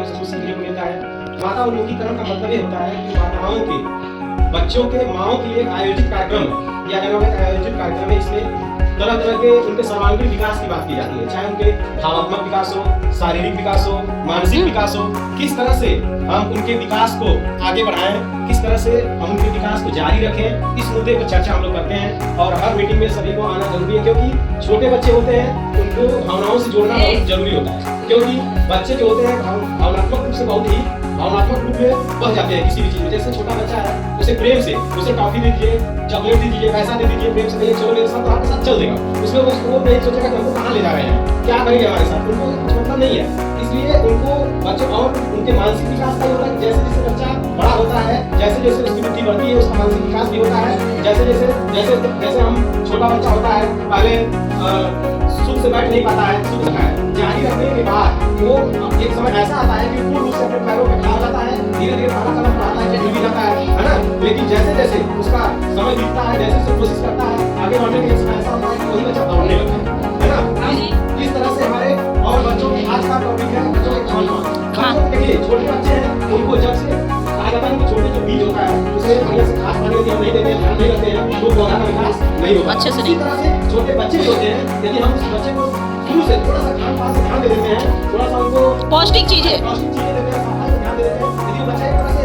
लोग से कुछ सीखने को मिलता है। माता उन्मुखीकरण का मतलब ये होता है कि माताओं के बच्चों के माओं के लिए आयोजित कार्यक्रम या आयोजित कार्यक्रम है। इसमें तरह तरह के उनके सर्वांगीण विकास की बात की जाती है, चाहे उनके भावात्मक विकास हो, शारीरिक विकास हो, मानसिक विकास हो, किस तरह से हम उनके विकास को आगे बढ़ाएं, किस तरह से हम उनके विकास को जारी रखें, इस मुद्दे पर चर्चा हम लोग करते हैं। और हर मीटिंग में सभी को आना जरूरी है, क्योंकि छोटे बच्चे होते हैं उनको भावनाओं से जोड़ना बहुत जरूरी होता है। क्योंकि बच्चे जो होते हैं भावनात्मक रूप से बहुत ही भावनात्मक रूप में बह जाते हैं किसी भी चीज में। जैसे छोटा बच्चा है, उसे प्रेम से उसे टॉफी दे दीजिए, चॉकलेट दे दीजिए, पैसा दे दीजिए, प्रेम से कहिए चलो मेरे साथ, तो आपके साथ चल देगा। उसमें वो नहीं सोचेगा कि हमको कहाँ ले जा रहे हैं, क्या करेंगे हमारे साथ, उनको कुछ मतलब नहीं है। इसलिए उनको बच्चों और उनके मानसिक विकास का होता है। जैसे जैसे बच्चा बड़ा होता है, जैसे जैसे उसकी बुद्धि बढ़ती है, उसका मानसिक विकास भी होता है। जैसे जैसे जैसे जैसे हम छोटा बच्चा होता है, पहले सुख से बैठ नहीं पाता है, सुख है जारी रखने के बाद वो एक समय ऐसा आता है कि पूर्ण रूप से अपने पैरों पे खड़ा हो जाता है, धीरे धीरे खाना खाना पड़ता है, चल भी जाता है ना। लेकिन जैसे जैसे उसका समय बीतता है, जैसे जैसे कोशिश करता है आगे बढ़ने के, समय ऐसा होता है कि वही बच्चा दौड़ने लगता है ना। इस तरह से हमारे और बच्चों की आज का टॉपिक है बच्चों के खान-पान। देखिए छोटे बच्चे हैं, उनको जब से कहा जाता है कि छोटे जो बीज होता है उसे बढ़िया से खाद पानी नहीं देते हैं, ध्यान नहीं रखते हैं, तो पौधा का विकास नहीं होगा अच्छे से। इसी तरह से छोटे बच्चे भी होते हैं, यदि हम उस बच्चे को शुरू से थोड़ा सा खान पान से ध्यान दे देते हैं, थोड़ा सा उनको पौष्टिक चीजें देते हैं, ध्यान दे देते हैं, यदि बच्चा एक तरह से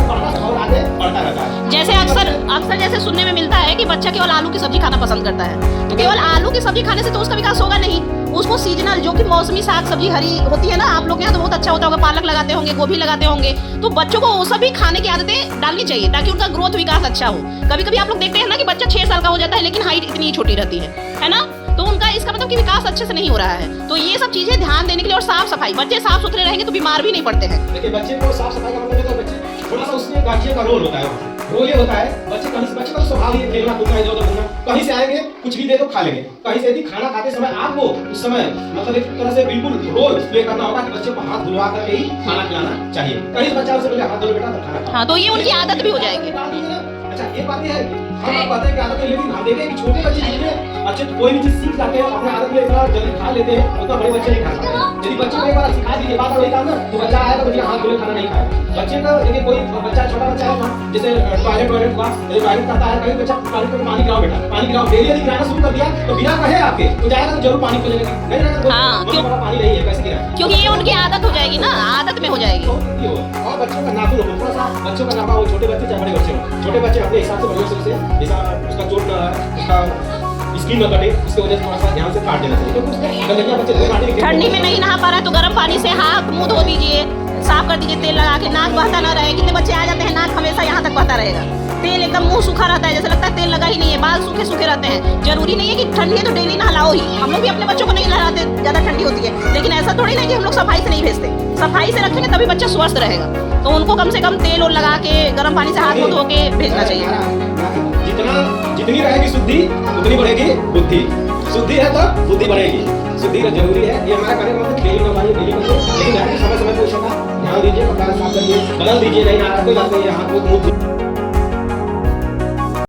बढ़ता और आगे बढ़ता रहता है। जैसे अक्सर जैसे सुनने में मिलता है कि बच्चा केवल आलू की सब्जी खाना पसंद करता है, तो केवल आलू की सब्जी खाने से तो उसका विकास होगा नहीं। उसको सीजनल जो कि मौसमी साग सब्जी हरी होती है ना, आप लोग यहाँ तो बहुत अच्छा होता होगा, पालक लगाते होंगे, गोभी लगाते होंगे, तो बच्चों को वो सभी खाने की आदतें डालनी चाहिए ताकि उनका ग्रोथ विकास अच्छा हो। कभी कभी आप लोग देखते हैं ना कि बच्चा 6 साल का हो जाता है लेकिन हाइट इतनी ही छोटी रहती है ना, तो उनका इसका मतलब कि विकास अच्छे से नहीं हो रहा है। तो ये सब चीजें ध्यान देने के लिए, और साफ सफाई, बच्चे साफ सुथरे रहेंगे तो बीमार भी नहीं पड़ते हैं। देखिए बच्चे को साफ सफाई का मतलब है, बच्चे थोड़ा सा उसमें गार्जियन का रोल होता है। रोल ये होता है बच्चे बच्चे का स्वभाव ये खेलना कूदना इधर उधर घूमना, कहीं से आएंगे कुछ भी दे दो खा लेंगे, कहीं से यदि खाना खाते समय आपको उस समय मतलब एक तरह से बिल्कुल रोल प्ले करना होगा कि बच्चे को हाथ धुलवा करके ही खाना खिलाना चाहिए। कहीं से बच्चा उससे बोले हाथ धो बेटा तो खाना खा। हाँ, तो ये उनकी आदत भी हो जाएगी। अच्छा ये बात है कि हम आप कहते हैं कि आदत है, लेकिन हम देखें कि छोटे बच्चे जितने अच्छे कोई भी चीज सीख जाते हैं अपने आदत में इतना जल्दी खा लेते हैं, उतना बड़े बच्चे नहीं खा पाते। यदि बच्चे को एक बार सिखा दीजिए बात वही काम ना, तो बच्चा आएगा तो हाथ धोले खाना नहीं खाएगा। बच्चे का देखिए कोई बच्चा छोटा बच्चा है ना, जैसे टॉयलेट हुआ, यदि टॉयलेट करता है, कहीं बच्चा टॉयलेट में पानी गिराओ बेटा, पानी गिराओ, डेली यदि गिराना शुरू कर दिया तो बिना कहे आपके तो जाएगा तो जरूर पानी खोलेगा, नहीं रहेगा तो पानी नहीं है कैसे गिराए, क्योंकि ये उनकी आदत हो जाएगी ना, आदत में हो जाएगी। और बच्चों का नाखून हो, थोड़ा सा बच्चों का नाखून हो, छोटे बच्चे चाहे बड़े बच्चे हो, छोटे बच्चे अपने हिसाब से बढ़िया से उसका चोट ना उसका स्किन न कटे, उसके वजह से थोड़ा सा ध्यान से काट देना चाहिए। तो बच्चे ठंडी में नहीं नहा पा रहा है तो गर्म पानी से हाथ मुंह धो दीजिए, साफ कर दीजिए, तेल लगा के, नाक बहता ना रहे। कितने बच्चे आ जाते हैं नाक हमेशा यहाँ तक बहता रहेगा, तेल एकदम मुंह सूखा रहता है, जैसे लगता है तेल लगा ही नहीं है, बाल सूखे सूखे रहते हैं। जरूरी नहीं है कि ठंडी है तो डेली नहलाओ ही, हम लोग भी अपने बच्चों को नहीं नहलाते ज्यादा ठंडी होती है, लेकिन ऐसा थोड़ी नहीं कि हम लोग सफाई से नहीं भेजते। सफाई से रखेंगे तभी बच्चा स्वस्थ रहेगा, तो उनको कम से कम तेल और लगा के गर्म पानी से हाथ मुंह धो के भेजना चाहिए। जितनी रहेगी शुद्धि उतनी बढ़ेगी बुद्धि, शुद्धि है तो बुद्धि बढ़ेगी, शुद्धि जरूरी है। ये हमारा कार्य मतलब डेली नहाइए, डेली करिए, लेकिन समय समय पर ध्यान दीजिए, कपड़ा साफ करिए, बदल दीजिए, नहीं आ रहा कोई बात नहीं, हाथ मुंह